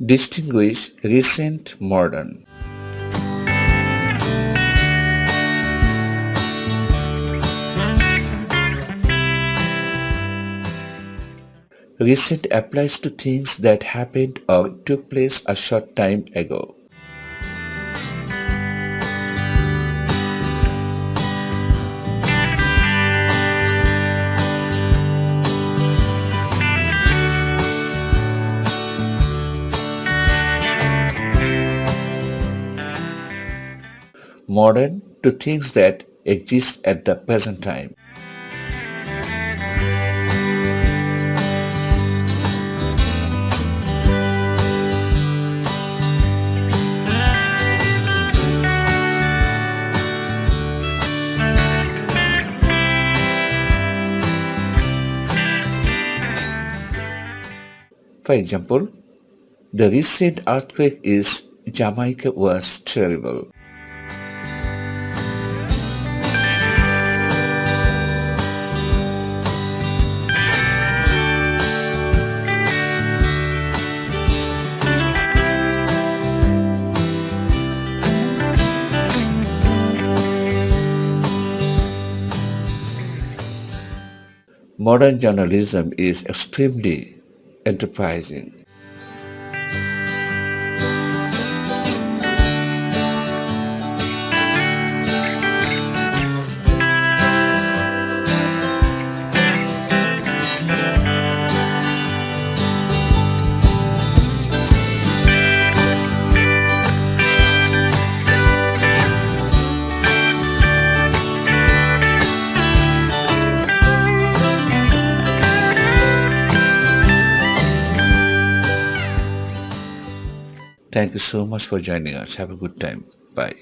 Distinguish recent modern. Recent applies to things that happened or took place a short time ago. Modern to things that exist at the present time. For example, the recent earthquake in Jamaica was terrible. Modern journalism is extremely enterprising. Thank you so much for joining us. Have a good time. Bye.